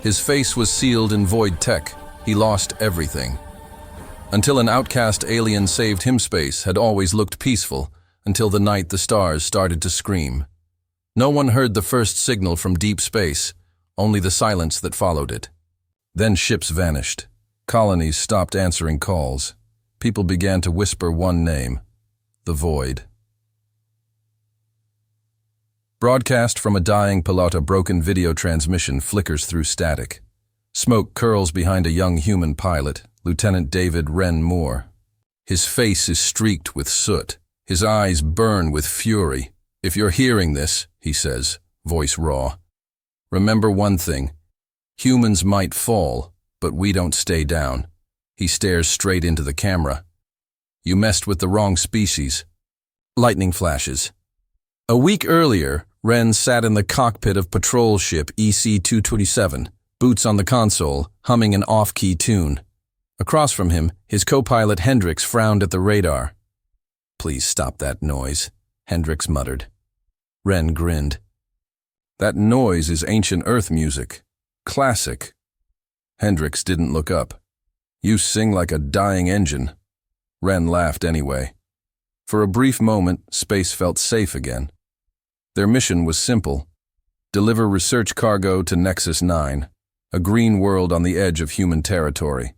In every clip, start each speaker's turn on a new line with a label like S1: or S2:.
S1: His face was sealed in void tech. He lost everything. Until an outcast alien saved him, space had always looked peaceful, until the night the stars started to scream. No one heard the first signal from deep space, only the silence that followed it. Then ships vanished. Colonies stopped answering calls. People began to whisper one name: the void. Broadcast from a dying pilot, a broken video transmission flickers through static. Smoke curls behind a young human pilot, Lieutenant David Wren Moore. His face is streaked with soot. His eyes burn with fury. "If you're hearing this," he says, voice raw, "remember one thing. Humans might fall, but we don't stay down." He stares straight into the camera. "You messed with the wrong species." Lightning flashes. A week earlier, Wren sat in the cockpit of patrol ship EC-227, boots on the console, humming an off-key tune. Across from him, his co-pilot Hendricks frowned at the radar. "Please stop that noise," Hendricks muttered. Wren grinned. "That noise is ancient Earth music. Classic." Hendricks didn't look up. "You sing like a dying engine." Wren laughed anyway. For a brief moment, space felt safe again. Their mission was simple: deliver research cargo to Nexus 9, a green world on the edge of human territory.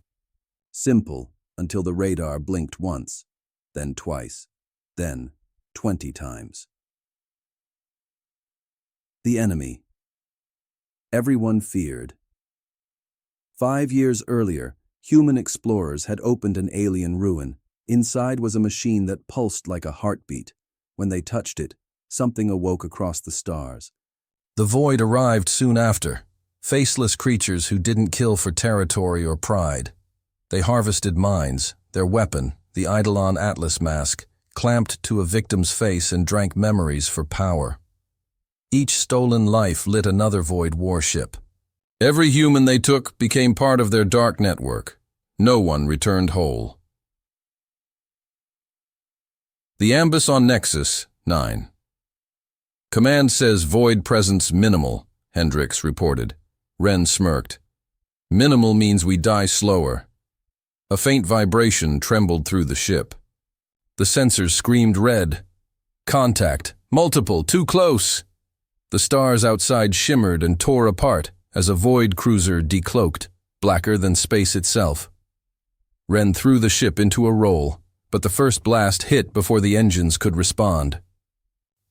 S1: Simple until the radar blinked once, then twice, then 20 times. The enemy. Everyone feared. 5 years earlier, human explorers had opened an alien ruin. Inside was a machine that pulsed like a heartbeat. When they touched it, something awoke across the stars. The void arrived soon after, faceless creatures who didn't kill for territory or pride. They harvested minds. Their weapon, the Idolon Mask, clamped to a victim's face and drank memories for power. Each stolen life lit another void warship. Every human they took became part of their dark network. No one returned whole. The ambush on Nexus 9. "Command says void presence minimal," Hendricks reported. Wren smirked. "Minimal means we die slower." A faint vibration trembled through the ship. The sensors screamed red. "Contact! Multiple! Too close!" The stars outside shimmered and tore apart as a void cruiser decloaked, blacker than space itself. Wren threw the ship into a roll, but the first blast hit before the engines could respond.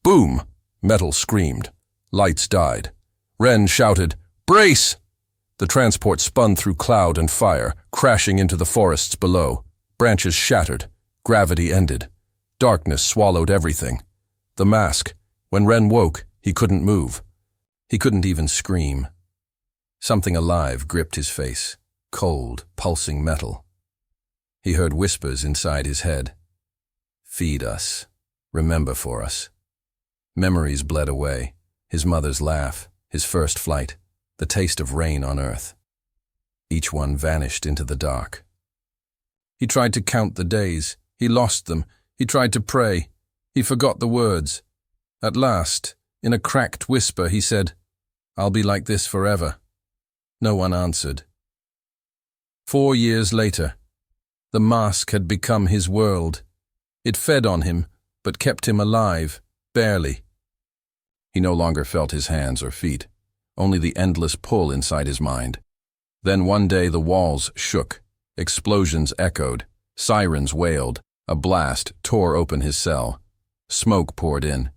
S1: Boom! Metal screamed. Lights died. Wren shouted, "Brace!" The transport spun through cloud and fire, crashing into the forests below. Branches shattered. Gravity ended. Darkness swallowed everything. The mask. When Wren woke, he couldn't move. He couldn't even scream. Something alive gripped his face. Cold, pulsing metal. He heard whispers inside his head. "Feed us. Remember for us." Memories bled away. His mother's laugh, his first flight, the taste of rain on Earth. Each one vanished into the dark. He tried to count the days. He lost them. He tried to pray. He forgot the words. At last, in a cracked whisper, he said, "I'll be like this forever." No one answered. 4 years later, the mask had become his world. It fed on him, but kept him alive, barely. He no longer felt his hands or feet, only the endless pull inside his mind. Then one day the walls shook, explosions echoed, sirens wailed, a blast tore open his cell. Smoke poured in.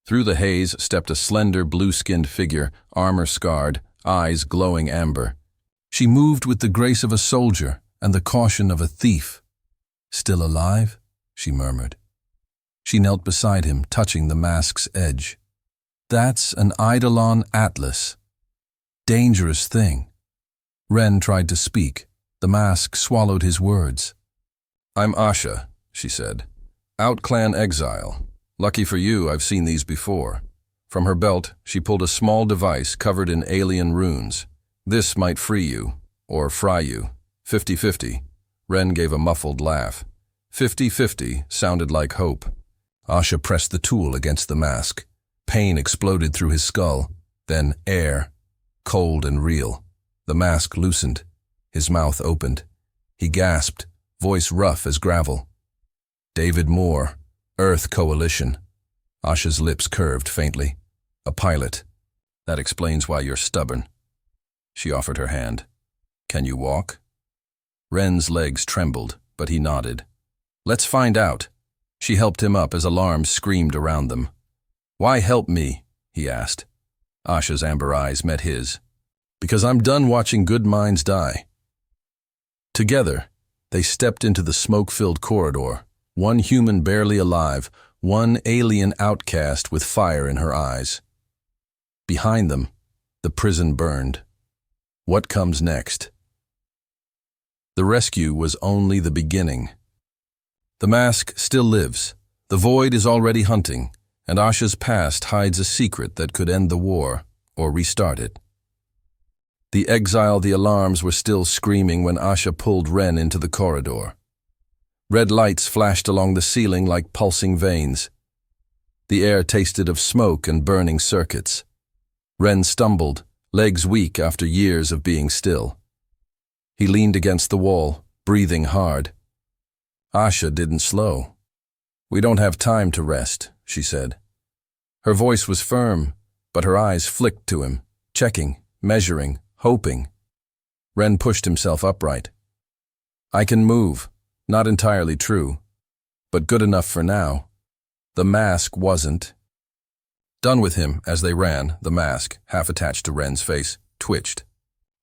S1: Through the haze stepped a slender blue-skinned figure, armor-scarred, eyes glowing amber. She moved with the grace of a soldier and the caution of a thief. "Still alive?" she murmured. She knelt beside him, touching the mask's edge. "That's an Idolon Atlas. Dangerous thing." Wren tried to speak. The mask swallowed his words. "I'm Asha," she said. "Outclan exile. Lucky for you, I've seen these before." From her belt, she pulled a small device covered in alien runes. "This might free you, or fry you. 50-50. Wren gave a muffled laugh. 50-50 sounded like hope. Asha pressed the tool against the mask. Pain exploded through his skull, then air, cold and real. The mask loosened. His mouth opened. He gasped, voice rough as gravel. David Moore, Earth Coalition. Asha's lips curved faintly. A pilot. That explains why you're stubborn. She offered her hand. Can you walk? Ren's legs trembled, but he nodded. Let's find out. She helped him up as alarms screamed around them. Why help me? He asked. Asha's amber eyes met his. Because I'm done watching good minds die. Together, they stepped into the smoke-filled corridor, one human barely alive, one alien outcast with fire in her eyes. Behind them, the prison burned. What comes next? The rescue was only the beginning. The mask still lives. The void is already hunting, and Asha's past hides a secret that could end the war or restart it. The exile, the alarms were still screaming when Asha pulled Ren into the corridor. Red lights flashed along the ceiling like pulsing veins. The air tasted of smoke and burning circuits. Ren stumbled, legs weak after years of being still. He leaned against the wall, breathing hard. Asha didn't slow. We don't have time to rest, she said. Her voice was firm, but her eyes flicked to him, checking, measuring, hoping. Ren pushed himself upright. I can move, not entirely true, but good enough for now. The mask wasn't. Done with him as they ran, the mask, half attached to Ren's face, twitched.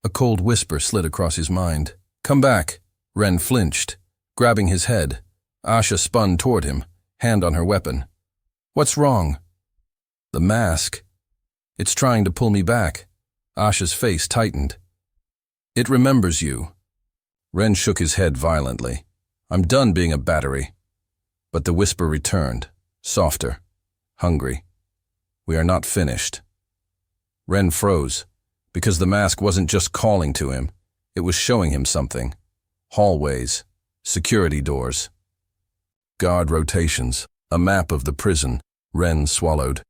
S1: A cold whisper slid across his mind. Come back. Ren flinched, grabbing his head. Asha spun toward him, hand on her weapon. What's wrong? The mask. It's trying to pull me back. Asha's face tightened. It remembers you. Ren shook his head violently. I'm done being a battery. But the whisper returned, softer, hungry. We are not finished. Ren froze, because the mask wasn't just calling to him, it was showing him something. Hallways, security doors, guard rotations, a map of the prison. Ren swallowed.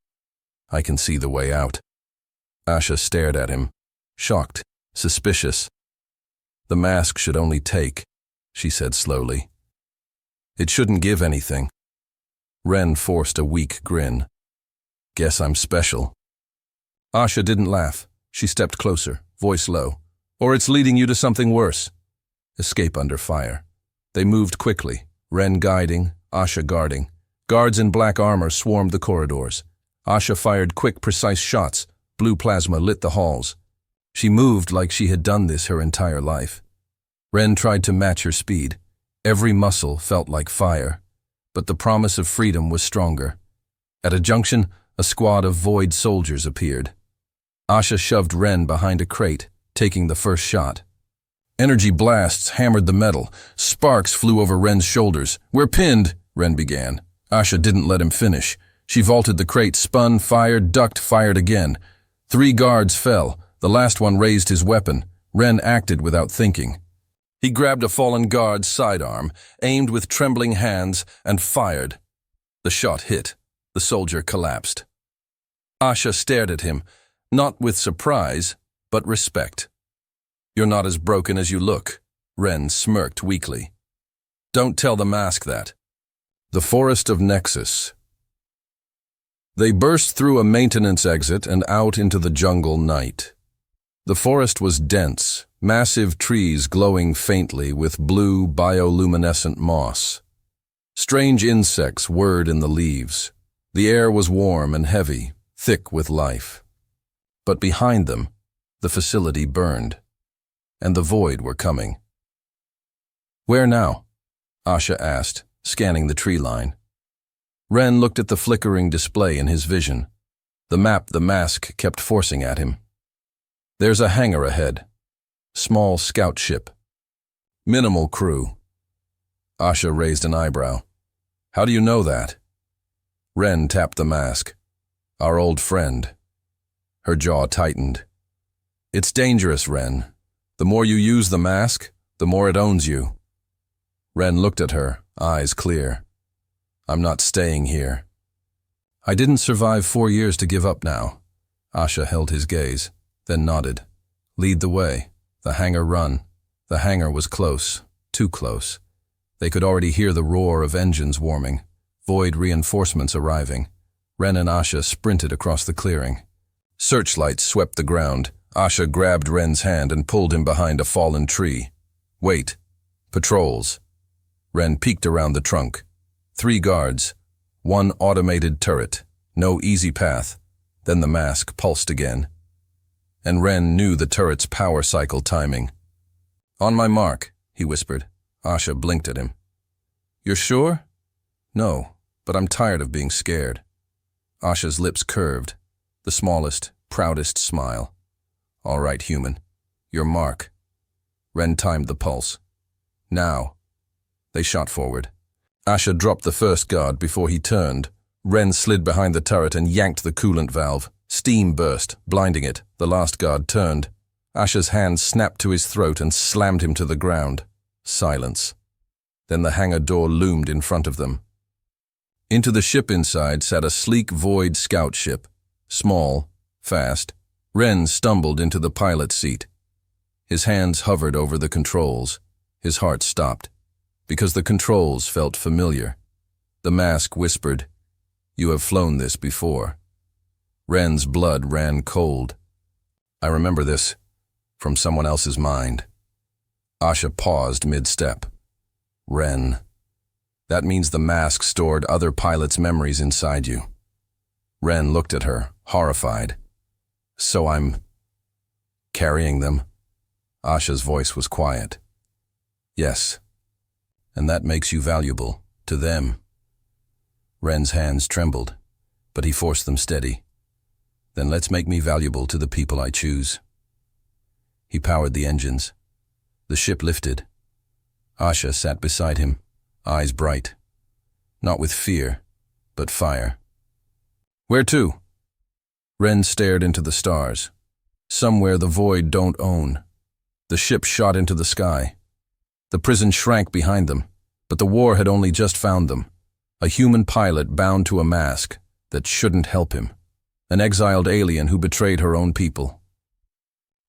S1: I can see the way out. Asha stared at him, shocked, suspicious. The mask should only take, she said slowly. It shouldn't give anything. Ren forced a weak grin. Guess I'm special. Asha didn't laugh. She stepped closer, voice low. Or it's leading you to something worse. Escape under fire. They moved quickly, Ren guiding, Asha guarding. Guards in black armor swarmed the corridors. Asha fired quick, precise shots. Blue plasma lit the halls. She moved like she had done this her entire life. Ren tried to match her speed. Every muscle felt like fire, but the promise of freedom was stronger. At a junction, a squad of void soldiers appeared. Asha shoved Ren behind a crate, taking the first shot. Energy blasts hammered the metal. Sparks flew over Ren's shoulders. We're pinned, Ren began. Asha didn't let him finish. She vaulted the crate, spun, fired, ducked, fired again. 3 guards fell. The last one raised his weapon. Ren acted without thinking. He grabbed a fallen guard's sidearm, aimed with trembling hands, and fired. The shot hit. The soldier collapsed. Asha stared at him, not with surprise, but respect. You're not as broken as you look, Ren smirked weakly. Don't tell the mask that. The forest of Nexus. They burst through a maintenance exit and out into the jungle night. The forest was dense, massive trees glowing faintly with blue bioluminescent moss. Strange insects whirred in the leaves. The air was warm and heavy, thick with life. But behind them, the facility burned, and the void were coming. Where now? Asha asked, scanning the tree line. Ren looked at the flickering display in his vision, the map the mask kept forcing at him. There's a hangar ahead. Small scout ship. Minimal crew. Asha raised an eyebrow. How do you know that? Ren tapped the mask. Our old friend. Her jaw tightened. It's dangerous, Ren. The more you use the mask, the more it owns you. Ren looked at her, eyes clear. I'm not staying here. I didn't survive 4 years to give up now. Asha held his gaze, then nodded. Lead the way. The hangar run. The hangar was close, too close. They could already hear the roar of engines warming, Void reinforcements arriving. Ren and Asha sprinted across the clearing. Searchlights swept the ground. Asha grabbed Ren's hand and pulled him behind a fallen tree. Wait. Patrols. Ren peeked around the trunk. 3 guards. 1 automated turret. No easy path. Then the mask pulsed again. And Ren knew the turret's power cycle timing. "On my mark," he whispered. Asha blinked at him. "You're sure?" "No, but I'm tired of being scared." Asha's lips curved. The smallest, proudest smile. "All right, human. Your mark." Ren timed the pulse. "Now." They shot forward. Asha dropped the first guard before he turned. Ren slid behind the turret and yanked the coolant valve. Steam burst, blinding it. The last guard turned. Asha's hand snapped to his throat and slammed him to the ground. Silence. Then the hangar door loomed in front of them. Into the ship inside sat a sleek Void scout ship. Small, fast. Ren stumbled into the pilot's seat. His hands hovered over the controls. His heart stopped, because the controls felt familiar. The mask whispered, "You have flown this before." Ren's blood ran cold. "I remember this from someone else's mind." Asha paused mid-step. "Ren. That means the mask stored other pilots' memories inside you." Ren looked at her, horrified. "So I'm carrying them?" Asha's voice was quiet. "Yes. And that makes you valuable to them." Ren's hands trembled, but he forced them steady. "Then let's make me valuable to the people I choose." He powered the engines. The ship lifted. Asha sat beside him, eyes bright. Not with fear, but fire. "Where to?" Ren stared into the stars. "Somewhere the Void don't own." The ship shot into the sky. The prison shrank behind them, but the war had only just found them. A human pilot bound to a mask that shouldn't help him. An exiled alien who betrayed her own people.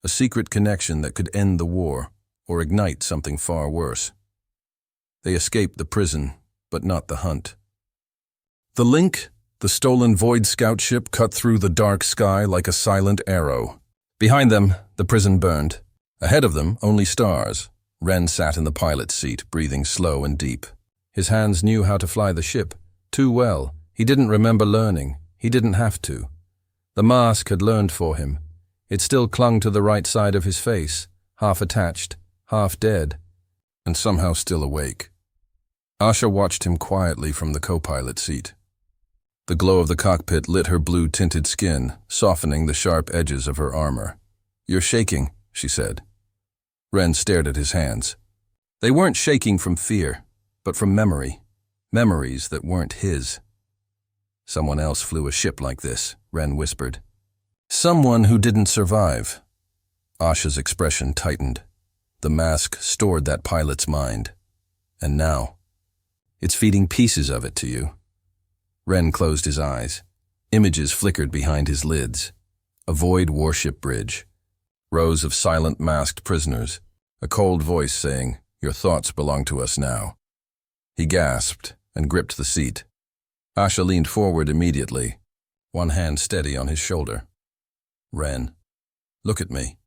S1: A secret connection that could end the war or ignite something far worse. They escaped the prison, but not the hunt. The link, the stolen Void scout ship, cut through the dark sky like a silent arrow. Behind them, the prison burned. Ahead of them, only stars. Ren sat in the pilot's seat, breathing slow and deep. His hands knew how to fly the ship, too well. He didn't remember learning. He didn't have to. The mask had learned for him. It still clung to the right side of his face, half attached, half dead, and somehow still awake. Asha watched him quietly from the co-pilot seat. The glow of the cockpit lit her blue-tinted skin, softening the sharp edges of her armor. "You're shaking," she said. Ren stared at his hands. They weren't shaking from fear, but from memory. Memories that weren't his. "Someone else flew a ship like this," Ren whispered. "Someone who didn't survive." Asha's expression tightened. The mask stored that pilot's mind. And now, it's feeding pieces of it to you. Ren closed his eyes. Images flickered behind his lids. A Void warship bridge. Rows of silent masked prisoners. A cold voice saying, "Your thoughts belong to us now." He gasped and gripped the seat. Asha leaned forward immediately, one hand steady on his shoulder. "Ren, look at me."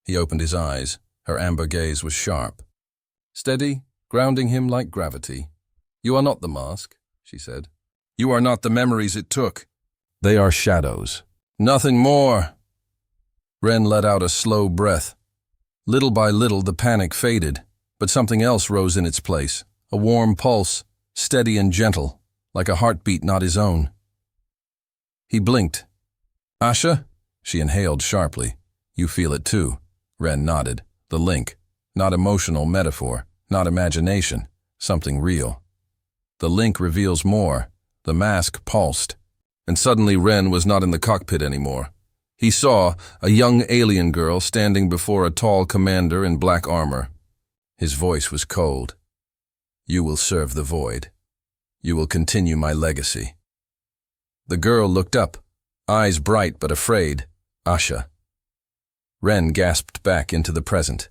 S1: He opened his eyes. Her amber gaze was sharp. Steady, grounding him like gravity. "You are not the mask," she said. "You are not the memories it took. They are shadows. Nothing more." Ren let out a slow breath. Little by little the panic faded, but something else rose in its place. A warm pulse, steady and gentle, like a heartbeat not his own. He blinked. "Asha?" She inhaled sharply. "You feel it too." Ren nodded. The link. Not emotional metaphor, not imagination. Something real. The link reveals more. The mask pulsed. And suddenly Ren was not in the cockpit anymore. He saw a young alien girl standing before a tall commander in black armor. His voice was cold. "You will serve the Void. You will continue my legacy." The girl looked up, eyes bright but afraid. "Asha." Ren gasped back into the present.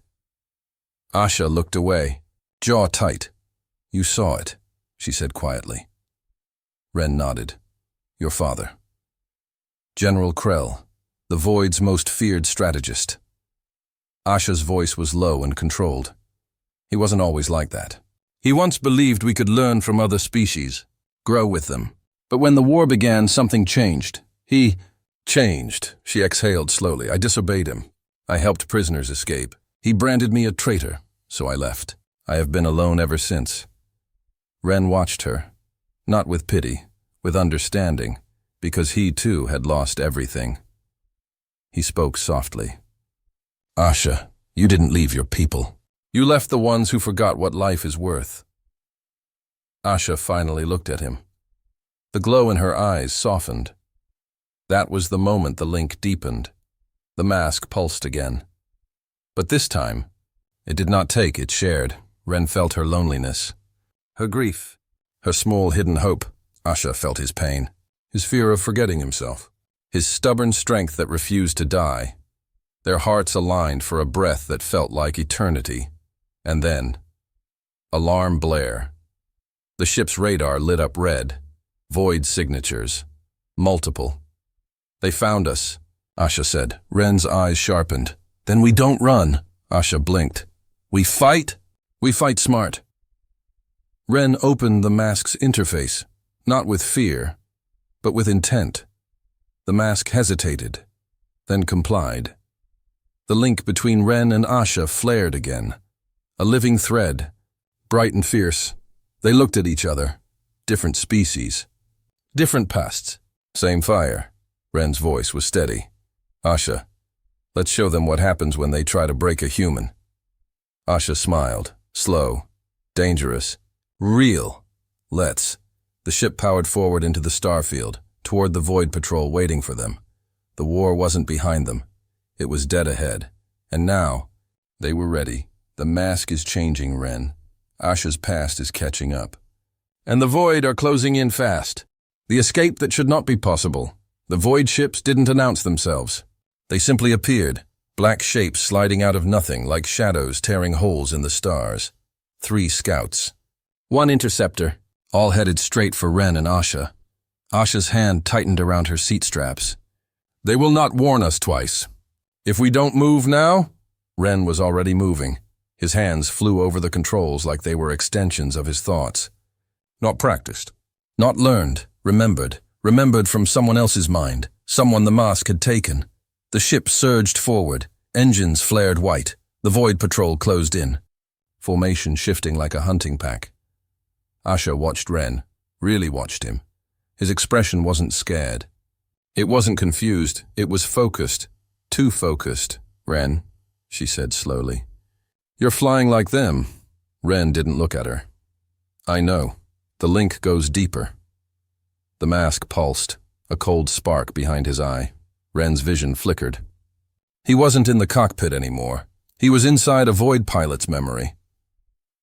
S1: Asha looked away, jaw tight. You saw it, she said quietly. Ren nodded. Your father. General Krell, the Void's most feared strategist. Asha's voice was low and controlled. He wasn't always like that. He once believed we could learn from other species, grow with them. But when the war began, something changed. He changed, she exhaled slowly. I disobeyed him. I helped prisoners escape. He branded me a traitor, so I left. I have been alone ever since. Ren watched her, not with pity, with understanding, because he too had lost everything. He spoke softly. Asha, you didn't leave your people. You left the ones who forgot what life is worth. Asha finally looked at him. The glow in her eyes softened. That was the moment the link deepened. The mask pulsed again. But this time, it did not take, it shared. Ren felt her loneliness, her grief, her small hidden hope. Asha felt his pain, his fear of forgetting himself, his stubborn strength that refused to die. Their hearts aligned for a breath that felt like eternity. And then, alarm blare. The ship's radar lit up red. Void signatures. Multiple. They found us, Asha said. Ren's eyes sharpened. Then we don't run, Asha blinked. We fight? We fight smart. Ren opened the mask's interface, not with fear, but with intent. The mask hesitated, then complied. The link between Ren and Asha flared again. A living thread, bright and fierce. They looked at each other. Different species. Different pasts. Same fire. Ren's voice was steady. Asha, let's show them what happens when they try to break a human. Asha smiled. Slow. Dangerous. Real. Let's. The ship powered forward into the starfield, toward the Void Patrol waiting for them. The war wasn't behind them. It was dead ahead. And now, they were ready. The mask is changing, Ren. Asha's past is catching up. And the Void are closing in fast. The escape that should not be possible. The Void ships didn't announce themselves. They simply appeared, black shapes sliding out of nothing like shadows tearing holes in the stars. 3 scouts. 1 interceptor, all headed straight for Ren and Asha. Asha's hand tightened around her seat straps. They will not warn us twice. If we don't move now? Ren was already moving. His hands flew over the controls like they were extensions of his thoughts. Not practiced. Not learned. Remembered. Remembered from someone else's mind. Someone the mask had taken. The ship surged forward. Engines flared white. The Void Patrol closed in. Formation shifting like a hunting pack. Asha watched Ren. Really watched him. His expression wasn't scared. It wasn't confused. It was focused. Too focused. Ren, she said slowly. You're flying like them. Ren didn't look at her. I know. The link goes deeper. The mask pulsed, a cold spark behind his eye. Ren's vision flickered. He wasn't in the cockpit anymore. He was inside a Void pilot's memory.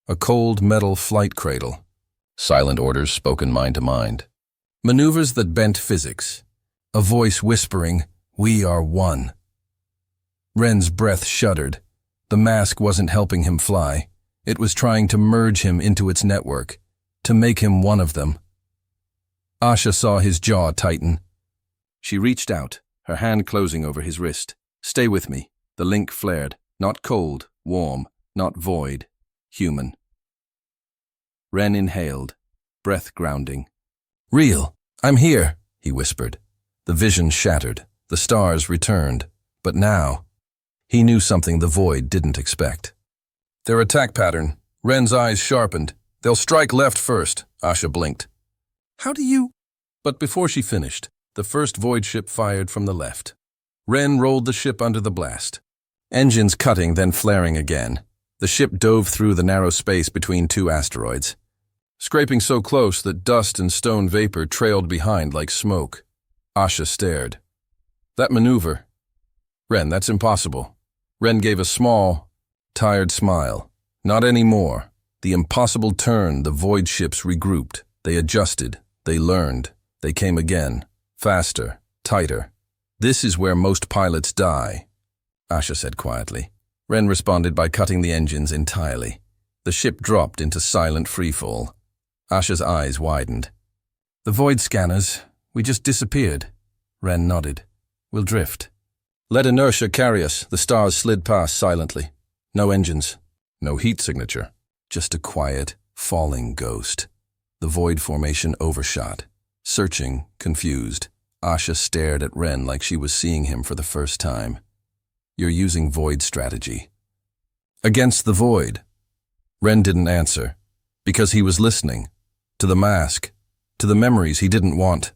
S1: A cold metal flight cradle. Silent orders spoken mind to mind. Maneuvers that bent physics. A voice whispering, "We are one." Ren's breath shuddered. The mask wasn't helping him fly. It was trying to merge him into its network, to make him one of them. Asha saw his jaw tighten. She reached out, her hand closing over his wrist. Stay with me. The link flared. Not cold, warm, not void, human. Ren inhaled, breath grounding. Real. I'm here, he whispered. The vision shattered. The stars returned. But now, he knew something the Void didn't expect. Their attack pattern. Ren's eyes sharpened. They'll strike left first, Asha blinked. How do you? But before she finished, the first Void ship fired from the left. Ren rolled the ship under the blast. Engines cutting, then flaring again. The ship dove through the narrow space between 2 asteroids, scraping so close that dust and stone vapor trailed behind like smoke. Asha stared. That maneuver. Ren, that's impossible. Ren gave a small, tired smile. Not anymore. The impossible turned. The Void ships regrouped. They adjusted. They learned. They came again. Faster. Tighter. This is where most pilots die. Asha said quietly. Ren responded by cutting the engines entirely. The ship dropped into silent freefall. Asha's eyes widened. "The void scanners, we just disappeared." Ren nodded. "We'll drift." "Let inertia carry us." The stars slid past silently. No engines. No heat signature. Just a quiet, falling ghost. The void formation overshot. Searching, confused, Asha stared at Ren like she was seeing him for the first time. "You're using void strategy." "Against the void." Ren didn't answer, because he was listening. To the mask, to the memories he didn't want,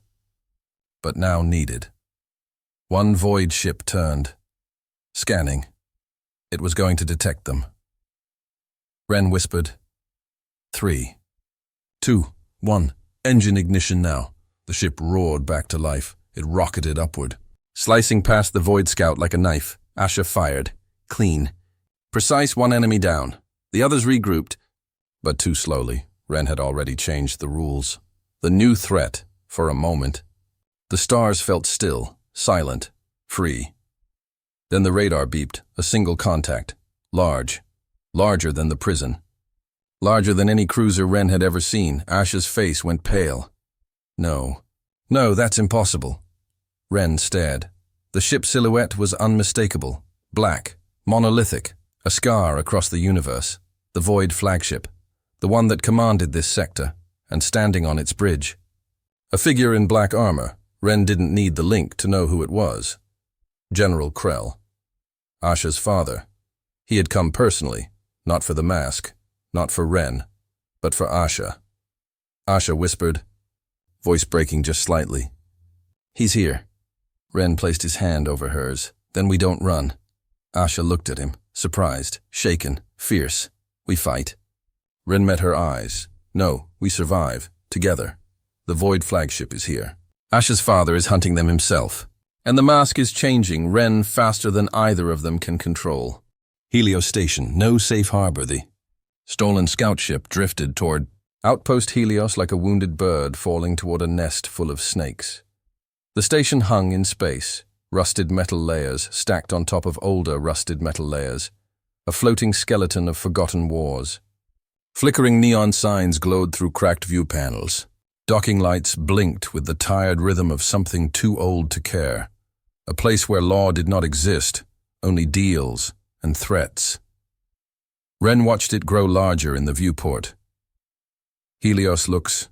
S1: but now needed. One void ship turned. Scanning. It was going to detect them. Ren whispered, 3, 2, 1, engine ignition now. The ship roared back to life. It rocketed upward. Slicing past the void scout like a knife, Asha fired. Clean. Precise, one enemy down. The others regrouped, but too slowly. Ren had already changed the rules. The new threat, for a moment. The stars felt still, silent, free. Then the radar beeped, a single contact. Large. Larger than the prison. Larger than any cruiser Ren had ever seen. Asha's face went pale. No. No, that's impossible. Ren stared. The ship's silhouette was unmistakable. Black. Monolithic. A scar across the universe. The Void flagship. The one that commanded this sector, and standing on its bridge. A figure in black armor. Ren didn't need the link to know who it was. General Krell. Asha's father. He had come personally, not for the mask, not for Ren, but for Asha. Asha whispered, voice breaking just slightly. "He's here." Ren placed his hand over hers. "Then we don't run." Asha looked at him, surprised, shaken, fierce. "We fight." Ren met her eyes. "No, we survive, together. The Void flagship is here. Asha's father is hunting them himself. And the mask is changing Ren faster than either of them can control. Helios Station, no safe harbor. The stolen scout ship drifted toward Outpost Helios like a wounded bird falling toward a nest full of snakes. The station hung in space, rusted metal layers stacked on top of older rusted metal layers, a floating skeleton of forgotten wars. Flickering neon signs glowed through cracked view panels. Docking lights blinked with the tired rhythm of something too old to care. A place where law did not exist, only deals and threats. Ren watched it grow larger in the viewport. Helios looks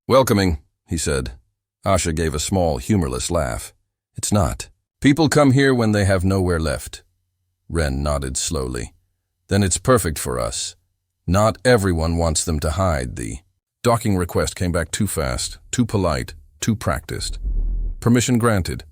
S1: welcoming, he said. Asha gave a small, humorless laugh. It's not. People come here when they have nowhere left. Ren nodded slowly. Then it's perfect for us. Not everyone wants them to hide. The docking request came back too fast, too polite, too practiced. Permission granted.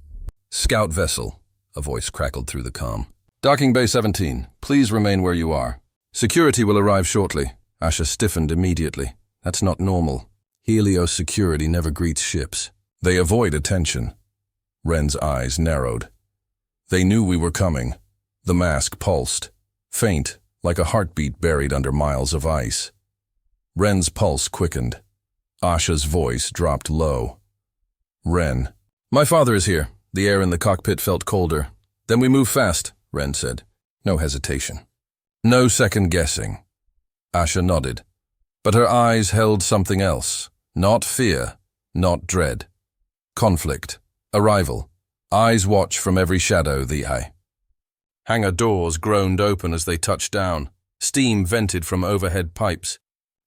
S1: Scout vessel, a voice crackled through the comm. Docking Bay 17, please remain where you are. Security will arrive shortly. Asha stiffened immediately. That's not normal. Helios security never greets ships. They avoid attention. Ren's eyes narrowed. They knew we were coming. The mask pulsed. Faint, like a heartbeat buried under miles of ice. Ren's pulse quickened. Asha's voice dropped low. Ren. My father is here. The air in the cockpit felt colder. Then we move fast, Ren said. No hesitation. No second guessing. Asha nodded. But her eyes held something else. Not fear, not dread. Conflict. Arrival. Eyes watch from every shadow, the eye. Hangar doors groaned open as they touched down. Steam vented from overhead pipes.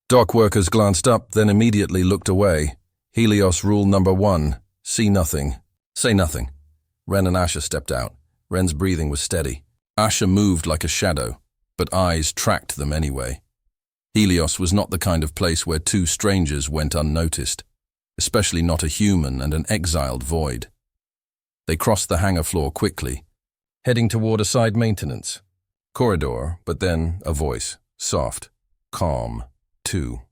S1: Dock workers glanced up, then immediately looked away. Helios rule number 1. See nothing. Say nothing. Ren and Asha stepped out. Ren's breathing was steady. Asha moved like a shadow, but eyes tracked them anyway. Helios was not the kind of place where two strangers went unnoticed, especially not a human and an exiled void. They crossed the hangar floor quickly, heading toward a side maintenance corridor, but then a voice, soft, calm, too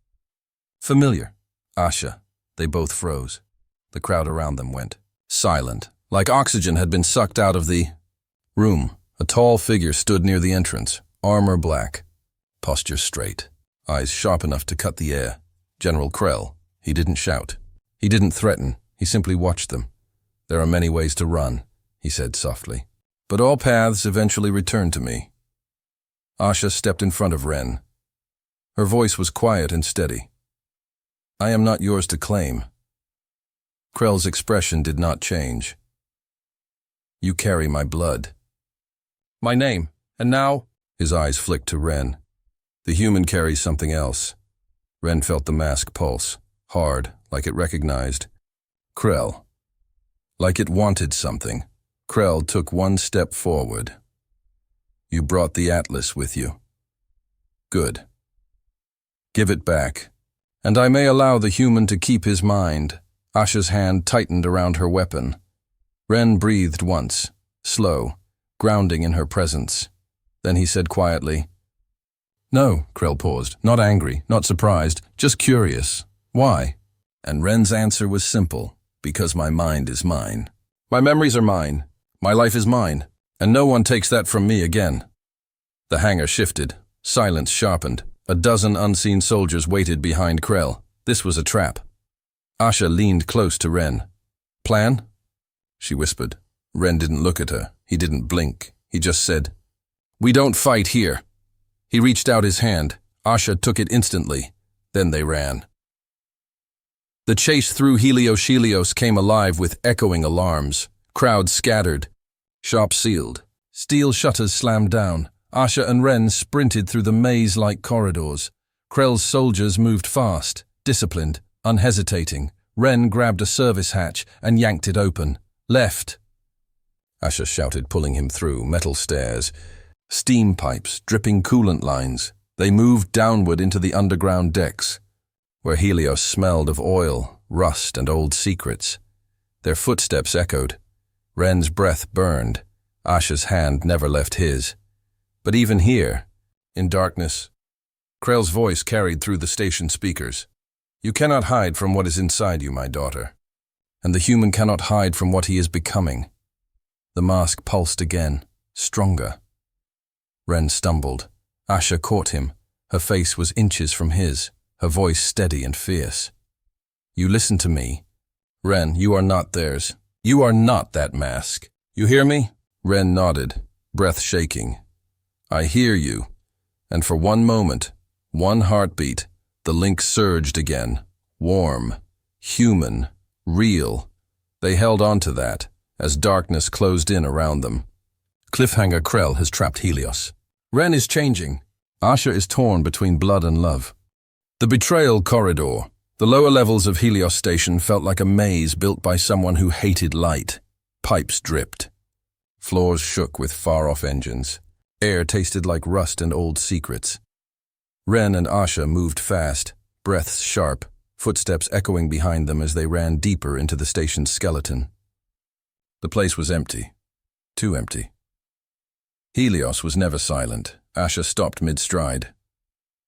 S1: familiar. Asha. They both froze. The crowd around them went silent, like oxygen had been sucked out of the room. A tall figure stood near the entrance, armor black, posture straight, eyes sharp enough to cut the air. General Krell. He didn't shout. He didn't threaten. He simply watched them. There are many ways to run, he said softly. But all paths eventually returned to me. Asha stepped in front of Ren. Her voice was quiet and steady. I am not yours to claim. Krell's expression did not change. You carry my blood. My name, and now? His eyes flicked to Ren. The human carries something else. Ren felt the mask pulse, hard, like it recognized. Krell. Like it wanted something. Krell took one step forward. You brought the Atlas with you. Good. Give it back. And I may allow the human to keep his mind. Asha's hand tightened around her weapon. Ren breathed once, slow, grounding in her presence. Then he said quietly, No, Krell paused, not angry, not surprised, just curious. Why? And Ren's answer was simple, because my mind is mine. My memories are mine, my life is mine, and no one takes that from me again. The hangar shifted, silence sharpened. A dozen unseen soldiers waited behind Krell. This was a trap. Asha leaned close to Ren. Plan? She whispered. Ren didn't look at her. He didn't blink. He just said, We don't fight here. He reached out his hand. Asha took it instantly. Then they ran. The chase through Helios came alive with echoing alarms. Crowds scattered. Shops sealed. Steel shutters slammed down. Asha and Ren sprinted through the maze-like corridors. Krell's soldiers moved fast, disciplined, unhesitating. Ren grabbed a service hatch and yanked it open. Left. Asha shouted, pulling him through metal stairs. Steam pipes, dripping coolant lines. They moved downward into the underground decks, where Helios smelled of oil, rust, and old secrets. Their footsteps echoed. Ren's breath burned. Asha's hand never left his. But even here, in darkness, Krell's voice carried through the station speakers. You cannot hide from what is inside you, my daughter. And the human cannot hide from what he is becoming. The mask pulsed again, stronger. Ren stumbled. Asha caught him. Her face was inches from his, her voice steady and fierce. You listen to me. Ren, you are not theirs. You are not that mask. You hear me? Ren nodded, breath shaking. I hear you. And for one moment, one heartbeat, the link surged again. Warm, human, real. They held on to that, as darkness closed in around them. Cliffhanger Krell has trapped Helios. Ren is changing. Asha is torn between blood and love. The betrayal corridor. The lower levels of Helios Station felt like a maze built by someone who hated light. Pipes dripped. Floors shook with far-off engines. Air tasted like rust and old secrets. Ren and Asha moved fast, breaths sharp, footsteps echoing behind them as they ran deeper into the station's skeleton. The place was empty. Too empty. Helios was never silent. Asha stopped mid-stride.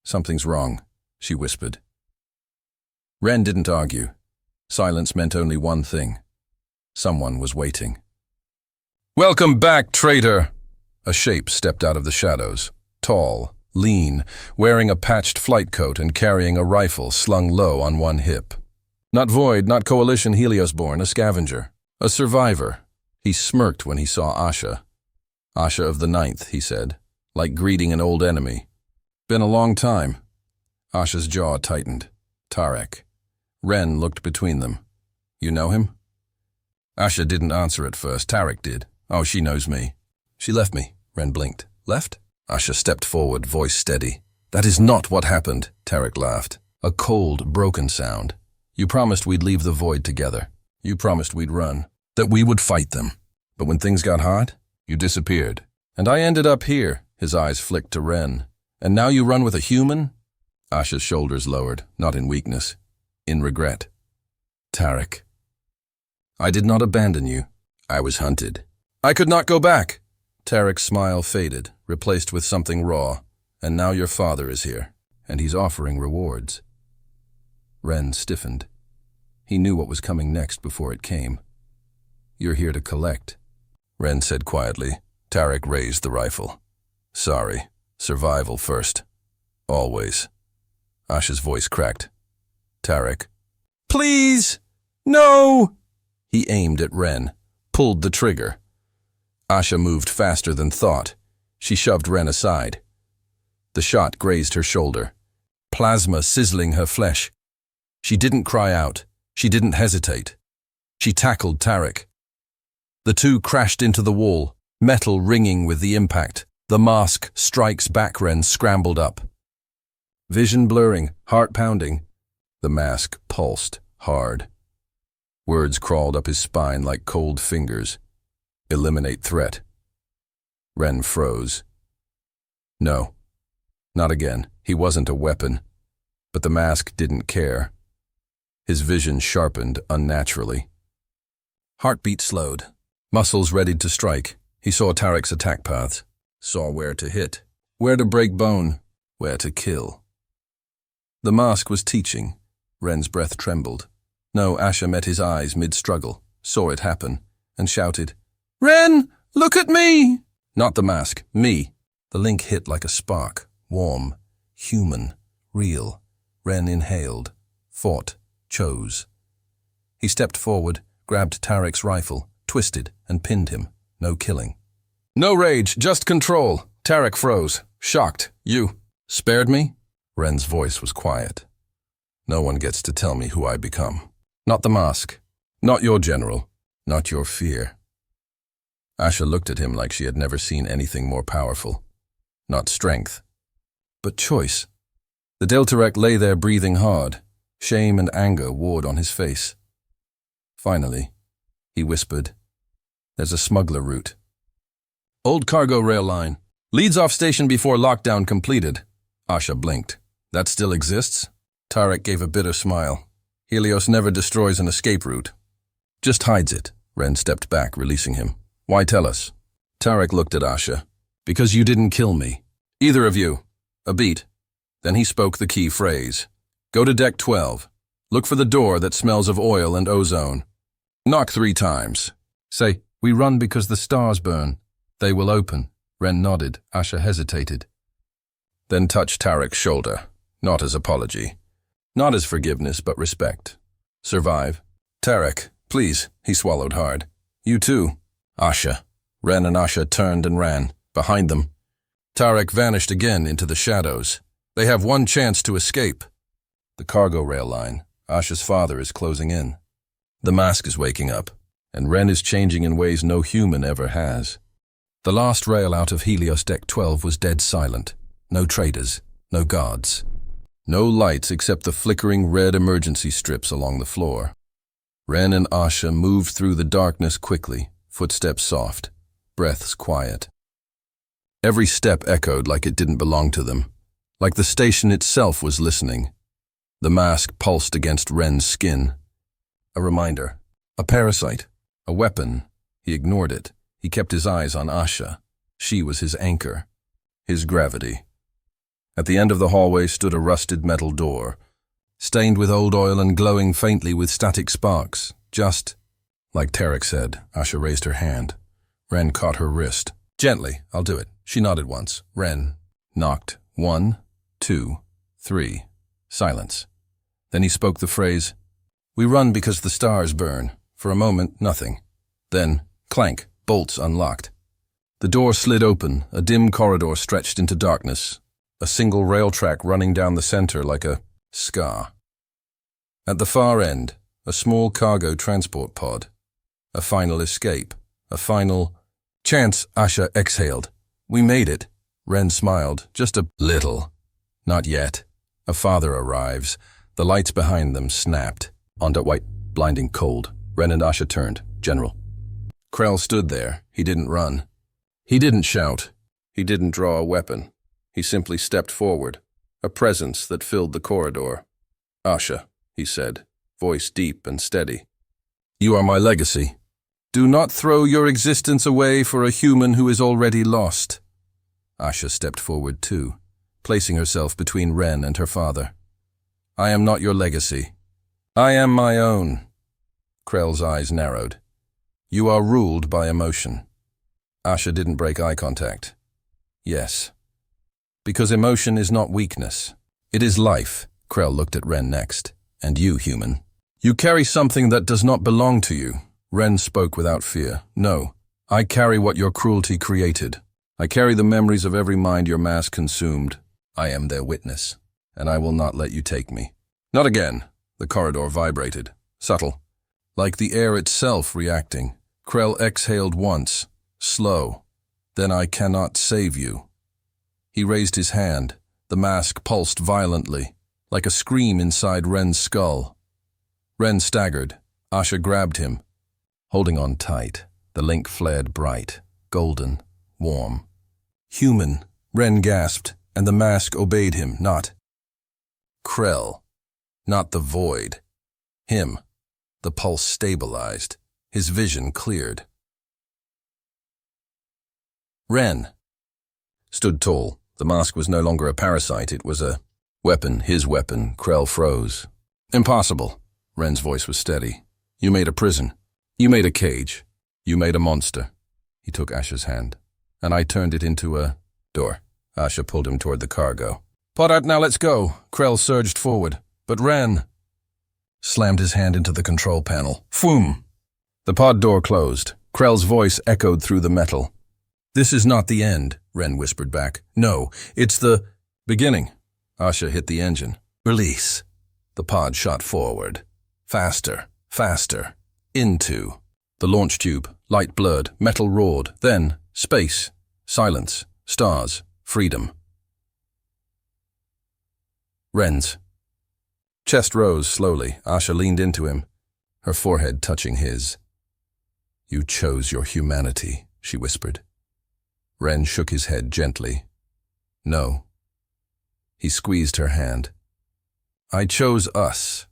S1: Something's wrong, she whispered. Ren didn't argue. Silence meant only one thing. Someone was waiting. Welcome back, traitor! A shape stepped out of the shadows, tall, lean, wearing a patched flight coat and carrying a rifle slung low on one hip. Not Void, not Coalition Helios-born, a scavenger. A survivor. He smirked when he saw Asha. Asha of the Ninth, he said, like greeting an old enemy. Been a long time. Asha's jaw tightened. Tarek. Ren looked between them. You know him? Asha didn't answer at first. Tarek did. Oh, she knows me. She left me. Ren blinked. Left? Asha stepped forward, voice steady. That is not what happened, Tarek laughed. A cold, broken sound. You promised we'd leave the Void together. You promised we'd run. That we would fight them. But when things got hot, you disappeared. And I ended up here, his eyes flicked to Ren. And now you run with a human? Asha's shoulders lowered, not in weakness, in regret. Tarek. I did not abandon you. I was hunted. I could not go back. Tarek's smile faded, replaced with something raw. And now your father is here, and he's offering rewards. Ren stiffened. He knew what was coming next before it came. You're here to collect, Ren said quietly. Tarek raised the rifle. Sorry. Survival first. Always. Asha's voice cracked. Tarek. Please! No! He aimed at Ren, pulled the trigger. Asha moved faster than thought. She shoved Ren aside. The shot grazed her shoulder, plasma sizzling her flesh. She didn't cry out. She didn't hesitate. She tackled Tarek. The two crashed into the wall, metal ringing with the impact. The mask strikes back. Ren scrambled up. Vision blurring, heart pounding. The mask pulsed hard. Words crawled up his spine like cold fingers. Eliminate threat. Ren froze. No, not again. He wasn't a weapon. But the mask didn't care. His vision sharpened unnaturally. Heartbeat slowed. Muscles readied to strike. He saw Tarek's attack paths. Saw where to hit. Where to break bone. Where to kill. The mask was teaching. Ren's breath trembled. No, Asha met his eyes mid-struggle, saw it happen, and shouted, "Ren, look at me!" Not the mask, me. The link hit like a spark, warm, human, real. Ren inhaled, fought, chose. He stepped forward, grabbed Tarek's rifle, twisted, and pinned him. No killing. No rage, just control. Tarek froze, shocked. You spared me? Ren's voice was quiet. No one gets to tell me who I become. Not the mask. Not your general. Not your fear. Asha looked at him like she had never seen anything more powerful. Not strength, but choice. The Deltarec lay there breathing hard. Shame and anger warred on his face. Finally, he whispered, "There's a smuggler route. Old cargo rail line. Leads off station before lockdown completed." Asha blinked. "That still exists?" Tarek gave a bitter smile. "Helios never destroys an escape route. Just hides it." Ren stepped back, releasing him. "Why tell us?" Tarek looked at Asha. "Because you didn't kill me. Either of you." A beat. Then he spoke the key phrase. "Go to deck 12. Look for the door that smells of oil and ozone. Knock 3 times. Say, 'We run because the stars burn.' They will open." Ren nodded. Asha hesitated. Then touched Tarek's shoulder. Not as apology. Not as forgiveness, but respect. "Survive." "Tarek, please." He swallowed hard. "You too." "Asha." Ren and Asha turned and ran. Behind them, Tarek vanished again into the shadows. They have one chance to escape. The cargo rail line. Asha's father is closing in. The mask is waking up, and Ren is changing in ways no human ever has. The last rail out of Helios Deck 12 was dead silent. No traders, no guards. No lights except the flickering red emergency strips along the floor. Ren and Asha moved through the darkness quickly, footsteps soft, breaths quiet. Every step echoed like it didn't belong to them, like the station itself was listening. The mask pulsed against Ren's skin. A reminder, a parasite, a weapon. He ignored it. He kept his eyes on Asha. She was his anchor, his gravity. At the end of the hallway stood a rusted metal door, stained with old oil and glowing faintly with static sparks. Just, like Tarek said. Asha raised her hand. Ren caught her wrist. "Gently, I'll do it." She nodded once. Ren knocked. 1, 2, 3. Silence. Then he spoke the phrase, "We run because the stars burn." For a moment, nothing. Then, clank, bolts unlocked. The door slid open, a dim corridor stretched into darkness. A single rail track running down the center like a scar. At the far end, a small cargo transport pod. A final escape. A final chance. Asha exhaled. "We made it." Ren smiled, just a little. "Not yet." A father arrives. The lights behind them snapped. Onto white, blinding cold. Ren and Asha turned. "General." Krell stood there. He didn't run. He didn't shout. He didn't draw a weapon. He simply stepped forward, a presence that filled the corridor. "Asha," he said, voice deep and steady. "You are my legacy. Do not throw your existence away for a human who is already lost." Asha stepped forward too, placing herself between Ren and her father. "I am not your legacy. I am my own." Krell's eyes narrowed. "You are ruled by emotion." Asha didn't break eye contact. "Yes. Because emotion is not weakness. It is life." Krell looked at Ren next. "And you, human. You carry something that does not belong to you." Ren spoke without fear. "No, I carry what your cruelty created. I carry the memories of every mind your mask consumed. I am their witness, and I will not let you take me. Not again. The corridor vibrated. Subtle. Like the air itself reacting. Krell exhaled once. Slow. Then I cannot save you. He raised his hand. The mask pulsed violently, like a scream inside Ren's skull. Ren staggered. Asha grabbed him. Holding on tight, the link flared bright, golden, warm. Human, Ren gasped, and the mask obeyed him, not Krell, not the void. Him. The pulse stabilized. His vision cleared. Ren stood tall. The mask was no longer a parasite. It was a weapon, his weapon. Krell froze. Impossible. Ren's voice was steady. You made a prison. You made a cage. You made a monster. He took Asha's hand. And I turned it into a door. Asha pulled him toward the cargo. Pod out now, let's go. Krell surged forward. But Ren slammed his hand into the control panel. Phoom! The pod door closed. Krell's voice echoed through the metal. This is not the end, Ren whispered back. No, it's the beginning. Asha hit the engine. Release. The pod shot forward. Faster, faster. Into. The launch tube. Light blurred. Metal roared. Then, space. Silence. Stars. Freedom. Ren's chest rose slowly. Asha leaned into him, her forehead touching his. You chose your humanity, she whispered. Ren shook his head gently. No. He squeezed her hand. I chose us.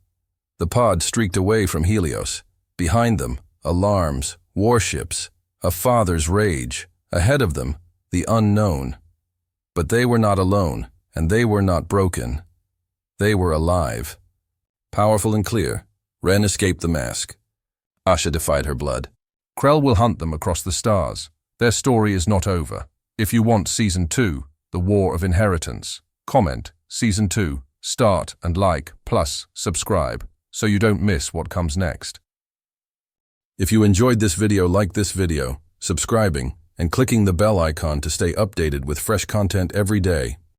S1: The pod streaked away from Helios. Behind them, alarms, warships, a father's rage. Ahead of them, the unknown. But they were not alone, and they were not broken. They were alive. Powerful and clear, Ren escaped the mask. Asha defied her blood. Krell will hunt them across the stars. Their story is not over. If you want Season 2, The War of Inheritance, comment Season 2, start and like, plus subscribe, so you don't miss what comes next. If you enjoyed this video, like this video, subscribing, and clicking the bell icon to stay updated with fresh content every day.